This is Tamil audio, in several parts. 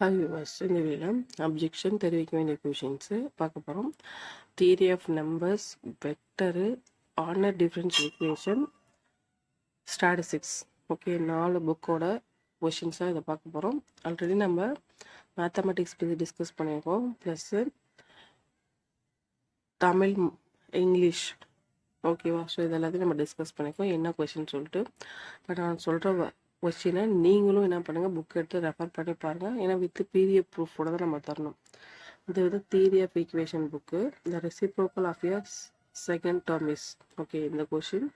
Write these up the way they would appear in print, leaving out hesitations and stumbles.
ஹாய் வியூவர்ஸ், இந்த வீடியோவில் அப்ஜெக்ஷன் தெரிவிக்க வேண்டிய கொஷின்ஸு பார்க்க போகிறோம். Theory of numbers, vector, ordinary differential equation, statistics. Okay, 4 புக்கோட கொஷின்ஸாக இதை பார்க்க போகிறோம். ஆல்ரெடி நம்ம மேத்தமெட்டிக்ஸ் பற்றி டிஸ்கஸ் பண்ணியிருக்கோம், ப்ளஸ்ஸு தமிழ், இங்கிலீஷ். ஓகேவா? ஸோ இது எல்லாத்தையும் நம்ம டிஸ்கஸ் பண்ணியிருக்கோம் என்ன கொஷின் சொல்லிட்டு. பட் நான் சொல்கிற கொஸ்டினை நீங்களும் என்ன பண்ணுங்கள், புக் எடுத்து ரெஃபர் பண்ணி பாருங்கள். ஏன்னா வித் பிடிஎஃப் ப்ரூஃபோட தான் நம்ம தரணும். இது வந்து theory of equation book. The reciprocal of your second term is. Okay, இந்த கொஷின்.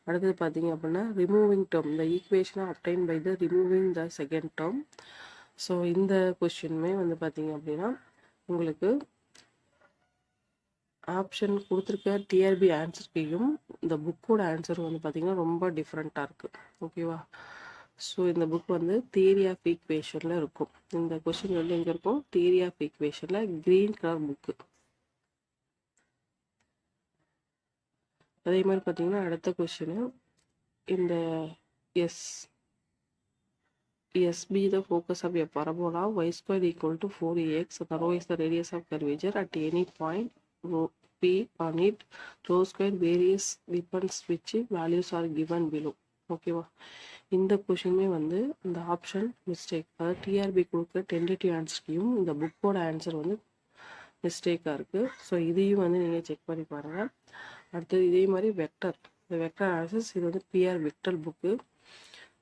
அடுத்தது பார்த்தீங்க அப்படின்னா removing term, the equation obtained by the removing the second term. So இந்த கொஷினுமே வந்து பார்த்தீங்க அப்படின்னா உங்களுக்கு ஆப்ஷன் கொடுத்துருக்க டிஆர்பி ஆன்சர்க்கையும் இந்த புக்கோட ஆன்சர் வந்து பார்த்திங்கன்னா ரொம்ப டிஃப்ரெண்ட்டாக இருக்குது. ஓகேவா? ஸோ இந்த புக் வந்து தியரி ஆஃப் ஈக்குவேஷனில் இருக்கும். இந்த கொஷின் வந்து எங்கே இருக்கும்? தியரி ஆஃப் ஈக்குவேஷனில் க்ரீன் கலர் புக்கு. அதே மாதிரி பார்த்தீங்கன்னா அடுத்த கொஷினு இந்த be the focus of a parabola, y square equal to 4ax, the rho is the radius of curvature at any point rho p on it, rho square various depends which values are given below. ஓகேவா? இந்த கொஷினுமே வந்து இந்த ஆப்ஷன் மிஸ்டேக், அதாவது டிஆர்பி கொடுக்குற டென்டேட்டிவ் ஆன்சர்க்கையும் இந்த புக்கோட ஆன்சர் வந்து மிஸ்டேக்காக இருக்குது. ஸோ இதையும் வந்து நீங்கள் செக் பண்ணி பாருங்கள். அடுத்தது இதே மாதிரி வெக்டர், இந்த வெக்டர் ஆன்சர்ஸ், இது வந்து பிஆர் வெக்டர் புக்கு.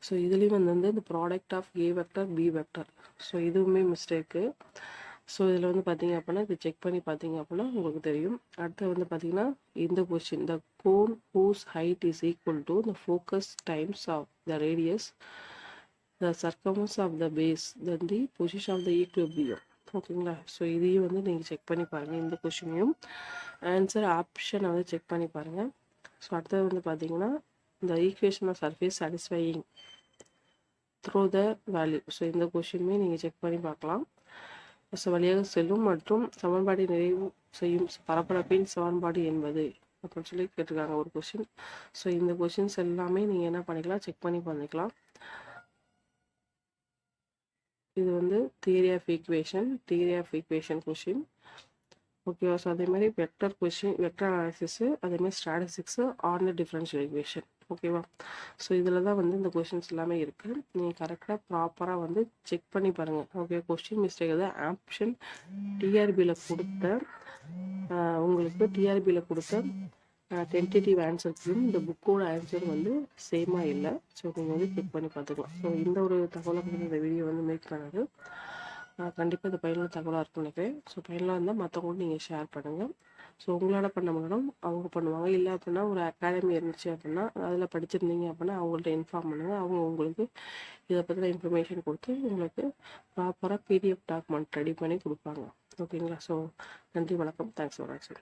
ஸோ இதுலேயும் வந்து இந்த product of A vector B vector, so இதுவுமே மிஸ்டேக்கு. ஸோ இதில் வந்து பார்த்தீங்க அப்படின்னா இது செக் பண்ணி பார்த்தீங்க அப்படின்னா உங்களுக்கு தெரியும். அடுத்து வந்து பார்த்தீங்கன்னா இந்த question, the cone whose height is equal to the focus times of the radius the circumference of the base then the position of the equilibrium. ஓகேங்களா? ஸோ இதையும் வந்து நீங்கள் செக் பண்ணி பாருங்கள். இந்த கொஷினையும் ஆன்சர் ஆப்ஷனை வந்து செக் பண்ணி பாருங்கள். ஸோ அடுத்தது வந்து பார்த்தீங்கன்னா இந்த equation of surface satisfying through the value. So இந்த கொஷினுமே நீங்கள் செக் பண்ணி பார்க்கலாம். ஸோ வழியாக செல்லும் மற்றும் சமன்பாட்டை நிறைவு செய்யும் பரப்பளப்பின் சமன்பாடு என்பது அப்படின்னு சொல்லி கேட்டிருக்காங்க ஒரு கொஷின். ஸோ இந்த கொஷின்ஸ் எல்லாமே நீங்கள் என்ன பண்ணிக்கலாம், செக் பண்ணி பண்ணிக்கலாம். இது வந்து தியரி ஆஃப் ஈக்குவேஷன் கொஷின். ஓகேவா? ஸோ அதே மாதிரி வெக்டர் கொஷின், வெக்டர் அனாலிசிஸு, அதேமாதிரி ஸ்டாட்டிஸ்டிக்ஸு, ஆர்டினரி டிஃபரன்ஷியல் ஈக்குவேஷன். ஓகேவா? ஸோ இதில் தான் வந்து இந்த கொஷின்ஸ் எல்லாமே இருக்குது. நீங்கள் கரெக்டாக ப்ராப்பராக வந்து செக் பண்ணி பாருங்கள். ஓகே, கொஷின் மிஸ்டேக் தான் ஆப்ஷன் டிஆர்பியில் கொடுத்த உங்களுக்கு டிஆர்பியில் கொடுத்த டென்டேட்டிவ் ஆன்சருக்கும் இந்த புக்கோட ஆன்சர் வந்து சேமாக இல்லை. ஸோ நீங்கள் வந்து செக் பண்ணி பார்த்துக்கலாம். ஸோ இந்த ஒரு தகவலை பற்றி இந்த வீடியோ வந்து மேக் பண்ணது கண்டிப்பாக இது பயனுள்ள தகவலாக இருக்கும்னு நினைக்கிறேன். ஸோ பயனுள்ள இருந்தால் மற்றவங்களும் நீங்கள் ஷேர் பண்ணுங்கள். ஸோ உங்களால் பண்ண முடியும், அவங்க பண்ணுவாங்க. இல்லை அப்படின்னா ஒரு அகாடமி இருந்துச்சு அப்படின்னா அதில் படிச்சிருந்தீங்க அப்படின்னா அவங்கள்ட்ட இன்ஃபார்ம் பண்ணுங்கள். அவங்க உங்களுக்கு இதை பற்றின இன்ஃபர்மேஷன் கொடுத்து உங்களுக்கு ப்ராப்பராக பிடிஎஃப் டாக்குமெண்ட் ரெடி பண்ணி கொடுப்பாங்க. ஓகேங்களா? ஸோ நன்றி, வணக்கம். தேங்க்ஸ் ஃபார் வாட்சிங்.